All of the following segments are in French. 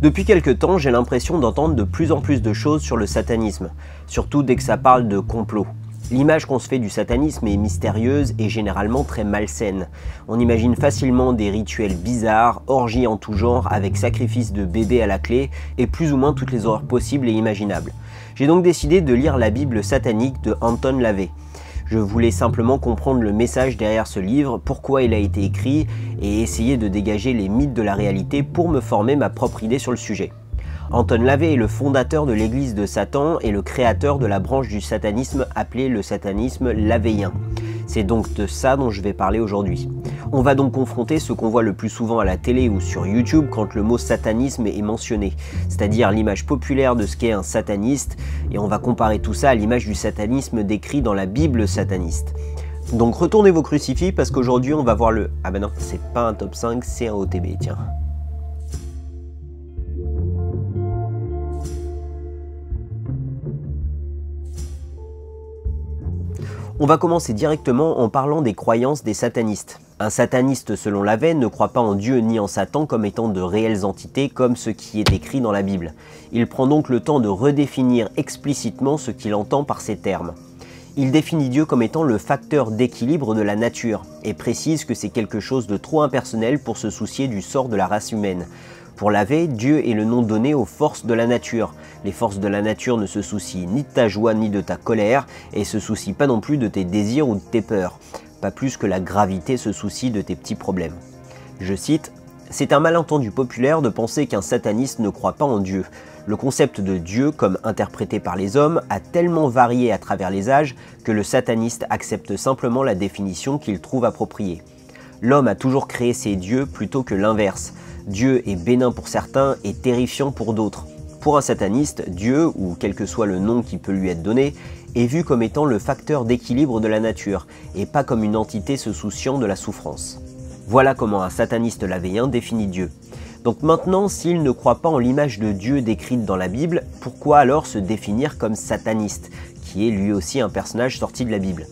Depuis quelque temps, j'ai l'impression d'entendre de plus en plus de choses sur le satanisme, surtout dès que ça parle de complot. L'image qu'on se fait du satanisme est mystérieuse et généralement très malsaine. On imagine facilement des rituels bizarres, orgies en tout genre avec sacrifice de bébés à la clé et plus ou moins toutes les horreurs possibles et imaginables. J'ai donc décidé de lire la Bible satanique de Anton LaVey. Je voulais simplement comprendre le message derrière ce livre, pourquoi il a été écrit et essayer de dégager les mythes de la réalité pour me former ma propre idée sur le sujet. Anton LaVey est le fondateur de l'église de Satan et le créateur de la branche du satanisme appelée le satanisme lavéien. C'est donc de ça dont je vais parler aujourd'hui. On va donc confronter ce qu'on voit le plus souvent à la télé ou sur YouTube quand le mot satanisme est mentionné, c'est-à-dire l'image populaire de ce qu'est un sataniste, et on va comparer tout ça à l'image du satanisme décrit dans la Bible sataniste. Donc retournez vos crucifix parce qu'aujourd'hui on va voir le... Ah ben non, c'est pas un top 5, c'est un OTB, tiens. On va commencer directement en parlant des croyances des satanistes. Un sataniste, selon LaVey, ne croit pas en Dieu ni en Satan comme étant de réelles entités comme ce qui est écrit dans la Bible. Il prend donc le temps de redéfinir explicitement ce qu'il entend par ces termes. Il définit Dieu comme étant le facteur d'équilibre de la nature et précise que c'est quelque chose de trop impersonnel pour se soucier du sort de la race humaine. Pour LaVey, Dieu est le nom donné aux forces de la nature. Les forces de la nature ne se soucient ni de ta joie ni de ta colère et se soucient pas non plus de tes désirs ou de tes peurs. Pas plus que la gravité se soucie de tes petits problèmes. Je cite, « C'est un malentendu populaire de penser qu'un sataniste ne croit pas en Dieu. Le concept de Dieu, comme interprété par les hommes, a tellement varié à travers les âges que le sataniste accepte simplement la définition qu'il trouve appropriée. L'homme a toujours créé ses dieux plutôt que l'inverse. Dieu est bénin pour certains et terrifiant pour d'autres. Pour un sataniste, Dieu, ou quel que soit le nom qui peut lui être donné, est vu comme étant le facteur d'équilibre de la nature, et pas comme une entité se souciant de la souffrance. » Voilà comment un sataniste lavéien définit Dieu. Donc maintenant, s'il ne croit pas en l'image de Dieu décrite dans la Bible, pourquoi alors se définir comme sataniste, qui est lui aussi un personnage sorti de la Bible?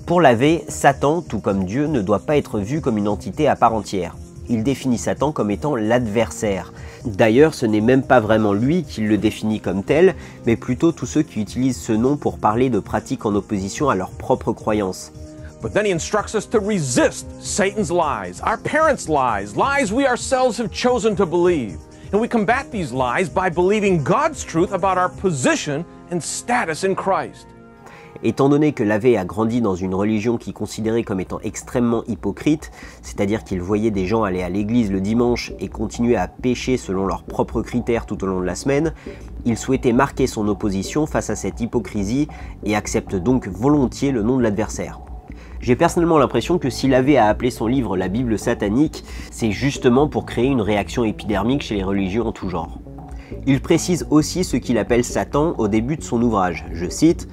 Pour LaVey, Satan, tout comme Dieu, ne doit pas être vu comme une entité à part entière. Il définit Satan comme étant l'adversaire. D'ailleurs, ce n'est même pas vraiment lui qui le définit comme tel, mais plutôt tous ceux qui utilisent ce nom pour parler de pratiques en opposition à leurs propres croyances. But then he instructs us to resist Satan's lies, our parents' lies, lies we ourselves have chosen to believe. And we combat these lies by believing God's truth about our position and status in Christ. Étant donné que LaVey a grandi dans une religion qu'il considérait comme étant extrêmement hypocrite, c'est-à-dire qu'il voyait des gens aller à l'église le dimanche et continuer à pécher selon leurs propres critères tout au long de la semaine, il souhaitait marquer son opposition face à cette hypocrisie et accepte donc volontiers le nom de l'adversaire. J'ai personnellement l'impression que si LaVey a appelé son livre la Bible satanique, c'est justement pour créer une réaction épidermique chez les religieux en tout genre. Il précise aussi ce qu'il appelle Satan au début de son ouvrage, je cite,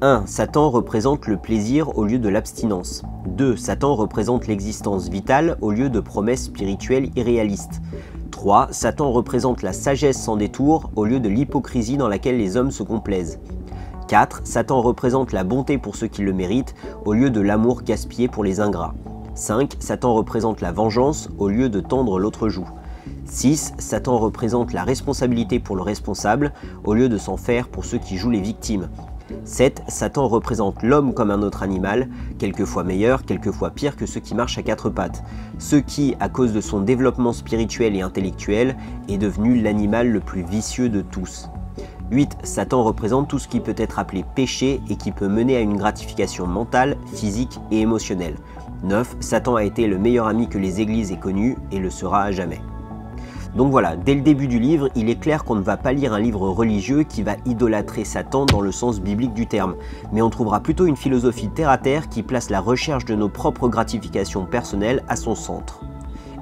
1. Satan représente le plaisir au lieu de l'abstinence. 2. Satan représente l'existence vitale au lieu de promesses spirituelles irréalistes. 3. Satan représente la sagesse sans détour au lieu de l'hypocrisie dans laquelle les hommes se complaisent. 4. Satan représente la bonté pour ceux qui le méritent au lieu de l'amour gaspillé pour les ingrats. 5. Satan représente la vengeance au lieu de tendre l'autre joue. 6. Satan représente la responsabilité pour le responsable au lieu de s'en faire pour ceux qui jouent les victimes. 7. Satan représente l'homme comme un autre animal, quelquefois meilleur, quelquefois pire que ceux qui marchent à quatre pattes. Ceux qui, à cause de son développement spirituel et intellectuel, est devenu l'animal le plus vicieux de tous. 8. Satan représente tout ce qui peut être appelé péché et qui peut mener à une gratification mentale, physique et émotionnelle. 9. Satan a été le meilleur ami que les églises aient connu et le sera à jamais. Donc voilà, dès le début du livre, il est clair qu'on ne va pas lire un livre religieux qui va idolâtrer Satan dans le sens biblique du terme, mais on trouvera plutôt une philosophie terre-à-terre qui place la recherche de nos propres gratifications personnelles à son centre.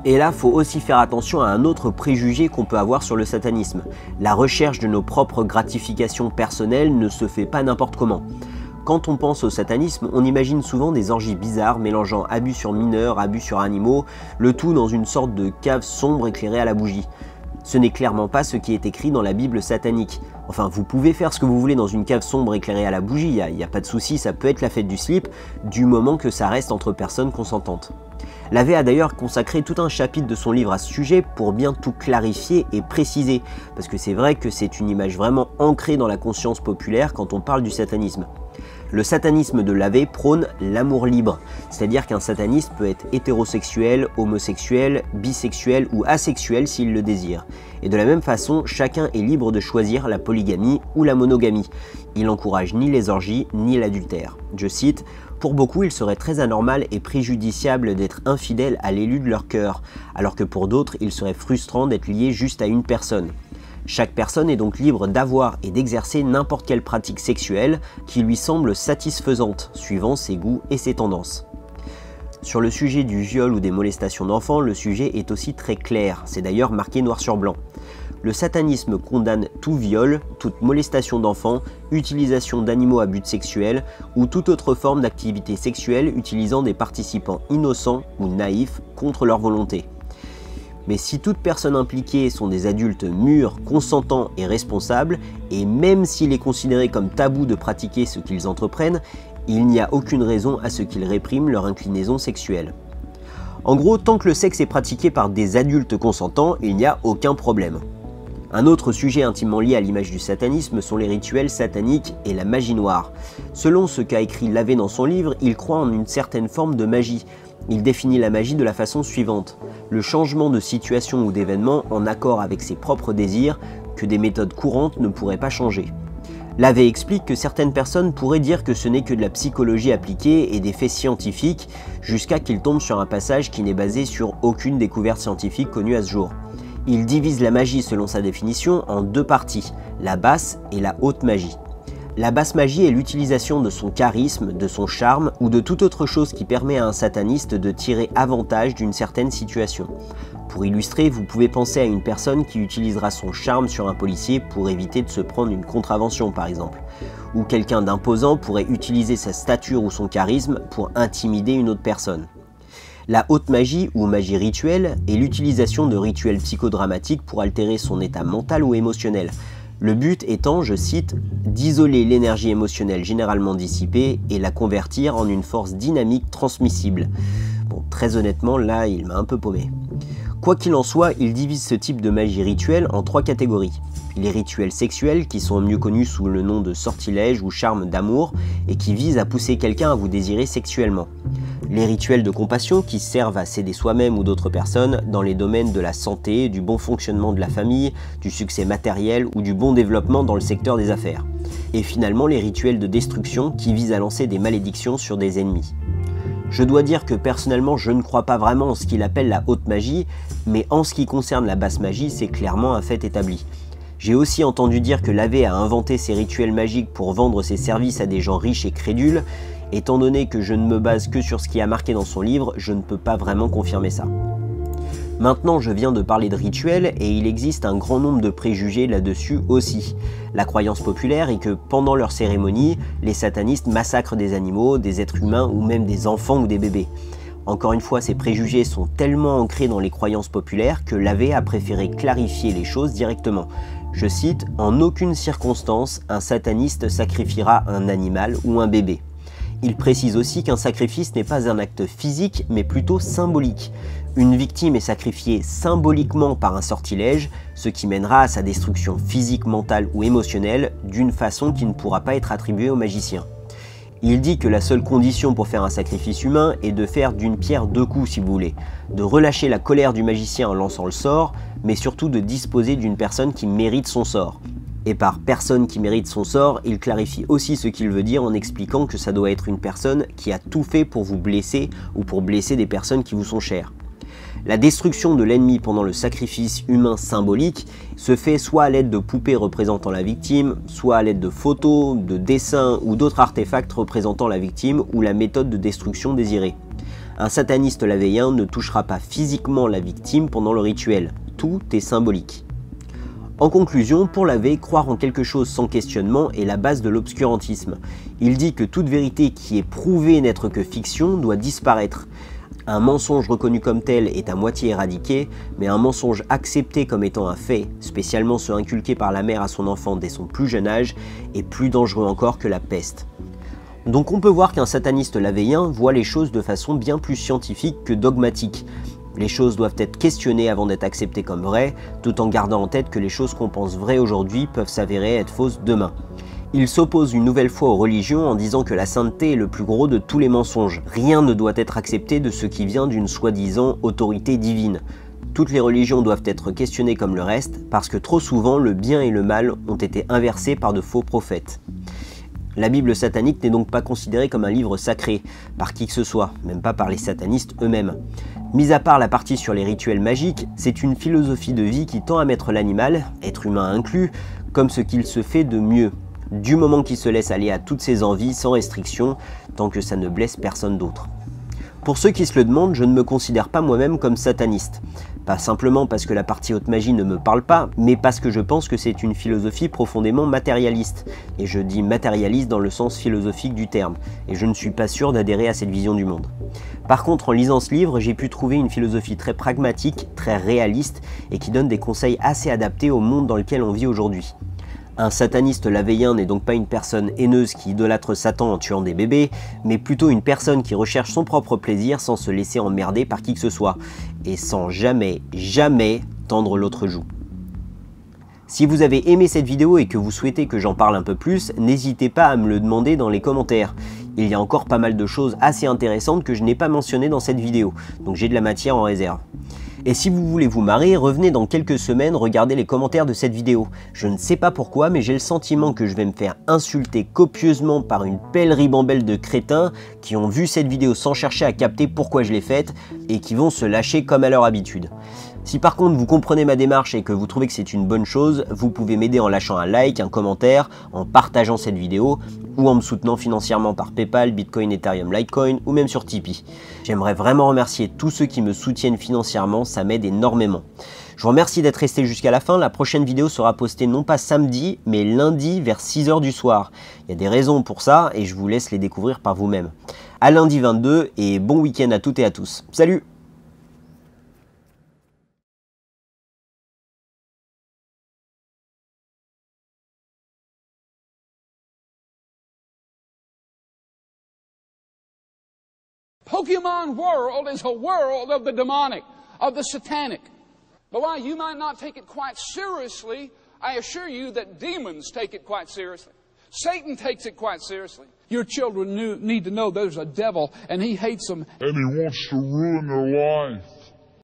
Et là, faut aussi faire attention à un autre préjugé qu'on peut avoir sur le satanisme. La recherche de nos propres gratifications personnelles ne se fait pas n'importe comment. Quand on pense au satanisme, on imagine souvent des orgies bizarres mélangeant abus sur mineurs, abus sur animaux, le tout dans une sorte de cave sombre éclairée à la bougie. Ce n'est clairement pas ce qui est écrit dans la Bible satanique. Enfin, vous pouvez faire ce que vous voulez dans une cave sombre éclairée à la bougie, il n'y a pas de souci, ça peut être la fête du slip, du moment que ça reste entre personnes consentantes. LaVey a d'ailleurs consacré tout un chapitre de son livre à ce sujet pour bien tout clarifier et préciser, parce que c'est vrai que c'est une image vraiment ancrée dans la conscience populaire quand on parle du satanisme. Le satanisme de LaVey prône l'amour libre, c'est-à-dire qu'un sataniste peut être hétérosexuel, homosexuel, bisexuel ou asexuel s'il le désire. Et de la même façon, chacun est libre de choisir la polygamie ou la monogamie. Il n'encourage ni les orgies ni l'adultère. Je cite: « Pour beaucoup, il serait très anormal et préjudiciable d'être infidèle à l'élu de leur cœur, alors que pour d'autres, il serait frustrant d'être lié juste à une personne. Chaque personne est donc libre d'avoir et d'exercer n'importe quelle pratique sexuelle qui lui semble satisfaisante, suivant ses goûts et ses tendances. » Sur le sujet du viol ou des molestations d'enfants, le sujet est aussi très clair, c'est d'ailleurs marqué noir sur blanc. Le satanisme condamne tout viol, toute molestation d'enfants, utilisation d'animaux à but sexuel ou toute autre forme d'activité sexuelle utilisant des participants innocents ou naïfs contre leur volonté. Mais si toutes personnes impliquées sont des adultes mûrs, consentants et responsables, et même s'il est considéré comme tabou de pratiquer ce qu'ils entreprennent, il n'y a aucune raison à ce qu'ils répriment leur inclinaison sexuelle. En gros, tant que le sexe est pratiqué par des adultes consentants, il n'y a aucun problème. Un autre sujet intimement lié à l'image du satanisme sont les rituels sataniques et la magie noire. Selon ce qu'a écrit LaVey dans son livre, il croit en une certaine forme de magie. Il définit la magie de la façon suivante: le changement de situation ou d'événement en accord avec ses propres désirs que des méthodes courantes ne pourraient pas changer. LaVey explique que certaines personnes pourraient dire que ce n'est que de la psychologie appliquée et des faits scientifiques, jusqu'à qu'ils tombent sur un passage qui n'est basé sur aucune découverte scientifique connue à ce jour. Il divise la magie selon sa définition en deux parties, la basse et la haute magie. La basse magie est l'utilisation de son charisme, de son charme ou de toute autre chose qui permet à un sataniste de tirer avantage d'une certaine situation. Pour illustrer, vous pouvez penser à une personne qui utilisera son charme sur un policier pour éviter de se prendre une contravention par exemple. Ou quelqu'un d'imposant pourrait utiliser sa stature ou son charisme pour intimider une autre personne. La haute magie ou magie rituelle est l'utilisation de rituels psychodramatiques pour altérer son état mental ou émotionnel. Le but étant, je cite, d'isoler l'énergie émotionnelle généralement dissipée et la convertir en une force dynamique transmissible. Bon, très honnêtement, là, il m'a un peu paumé. Quoi qu'il en soit, il divise ce type de magie rituelle en trois catégories. Les rituels sexuels, qui sont mieux connus sous le nom de sortilège ou charme d'amour, et qui visent à pousser quelqu'un à vous désirer sexuellement. Les rituels de compassion, qui servent à s'aider soi-même ou d'autres personnes dans les domaines de la santé, du bon fonctionnement de la famille, du succès matériel ou du bon développement dans le secteur des affaires. Et finalement, les rituels de destruction, qui visent à lancer des malédictions sur des ennemis. Je dois dire que personnellement, je ne crois pas vraiment en ce qu'il appelle la haute magie, mais en ce qui concerne la basse magie, c'est clairement un fait établi. J'ai aussi entendu dire que LaVey a inventé ces rituels magiques pour vendre ses services à des gens riches et crédules. Étant donné que je ne me base que sur ce qui est marqué dans son livre, je ne peux pas vraiment confirmer ça. Maintenant, je viens de parler de rituels et il existe un grand nombre de préjugés là-dessus aussi. La croyance populaire est que pendant leur cérémonie, les satanistes massacrent des animaux, des êtres humains ou même des enfants ou des bébés. Encore une fois, ces préjugés sont tellement ancrés dans les croyances populaires que LaVey a préféré clarifier les choses directement. Je cite, « En aucune circonstance, un sataniste sacrifiera un animal ou un bébé ». Il précise aussi qu'un sacrifice n'est pas un acte physique, mais plutôt symbolique. Une victime est sacrifiée symboliquement par un sortilège, ce qui mènera à sa destruction physique, mentale ou émotionnelle d'une façon qui ne pourra pas être attribuée au magicien. Il dit que la seule condition pour faire un sacrifice humain est de faire d'une pierre deux coups si vous voulez, de relâcher la colère du magicien en lançant le sort, mais surtout de disposer d'une personne qui mérite son sort. Et par personne qui mérite son sort, il clarifie aussi ce qu'il veut dire en expliquant que ça doit être une personne qui a tout fait pour vous blesser ou pour blesser des personnes qui vous sont chères. La destruction de l'ennemi pendant le sacrifice humain symbolique se fait soit à l'aide de poupées représentant la victime, soit à l'aide de photos, de dessins ou d'autres artefacts représentant la victime ou la méthode de destruction désirée. Un sataniste lavéien ne touchera pas physiquement la victime pendant le rituel, tout est symbolique. En conclusion, pour LaVey, croire en quelque chose sans questionnement est la base de l'obscurantisme. Il dit que toute vérité qui est prouvée n'être que fiction doit disparaître. Un mensonge reconnu comme tel est à moitié éradiqué, mais un mensonge accepté comme étant un fait, spécialement ceux inculqués par la mère à son enfant dès son plus jeune âge, est plus dangereux encore que la peste. Donc on peut voir qu'un sataniste lavéien voit les choses de façon bien plus scientifique que dogmatique. Les choses doivent être questionnées avant d'être acceptées comme vraies, tout en gardant en tête que les choses qu'on pense vraies aujourd'hui peuvent s'avérer être fausses demain. Il s'oppose une nouvelle fois aux religions en disant que la sainteté est le plus gros de tous les mensonges. Rien ne doit être accepté de ce qui vient d'une soi-disant autorité divine. Toutes les religions doivent être questionnées comme le reste, parce que trop souvent le bien et le mal ont été inversés par de faux prophètes. La Bible satanique n'est donc pas considérée comme un livre sacré, par qui que ce soit, même pas par les satanistes eux-mêmes. Mis à part la partie sur les rituels magiques, c'est une philosophie de vie qui tend à mettre l'animal, être humain inclus, comme ce qu'il se fait de mieux, du moment qu'il se laisse aller à toutes ses envies sans restriction, tant que ça ne blesse personne d'autre. Pour ceux qui se le demandent, je ne me considère pas moi-même comme sataniste. Pas simplement parce que la partie haute magie ne me parle pas, mais parce que je pense que c'est une philosophie profondément matérialiste. Et je dis matérialiste dans le sens philosophique du terme, et je ne suis pas sûr d'adhérer à cette vision du monde. Par contre, en lisant ce livre, j'ai pu trouver une philosophie très pragmatique, très réaliste, et qui donne des conseils assez adaptés au monde dans lequel on vit aujourd'hui. Un sataniste lavéien n'est donc pas une personne haineuse qui idolâtre Satan en tuant des bébés, mais plutôt une personne qui recherche son propre plaisir sans se laisser emmerder par qui que ce soit, et sans jamais tendre l'autre joue. Si vous avez aimé cette vidéo et que vous souhaitez que j'en parle un peu plus, n'hésitez pas à me le demander dans les commentaires. Il y a encore pas mal de choses assez intéressantes que je n'ai pas mentionnées dans cette vidéo, donc j'ai de la matière en réserve. Et si vous voulez vous marrer, revenez dans quelques semaines regarder les commentaires de cette vidéo. Je ne sais pas pourquoi, mais j'ai le sentiment que je vais me faire insulter copieusement par une pelle ribambelle de crétins qui ont vu cette vidéo sans chercher à capter pourquoi je l'ai faite et qui vont se lâcher comme à leur habitude. Si par contre vous comprenez ma démarche et que vous trouvez que c'est une bonne chose, vous pouvez m'aider en lâchant un like, un commentaire, en partageant cette vidéo ou en me soutenant financièrement par Paypal, Bitcoin, Ethereum, Litecoin ou même sur Tipeee. J'aimerais vraiment remercier tous ceux qui me soutiennent financièrement, ça m'aide énormément. Je vous remercie d'être resté jusqu'à la fin. La prochaine vidéo sera postée non pas samedi, mais lundi vers 6 h du soir. Il y a des raisons pour ça et je vous laisse les découvrir par vous-même. À lundi 22 et bon week-end à toutes et à tous. Salut! Pokemon world is a world of the demonic, of the satanic. But while you might not take it quite seriously, I assure you that demons take it quite seriously. Satan takes it quite seriously. Your children need to know there's a devil and he hates them. And he wants to ruin their life.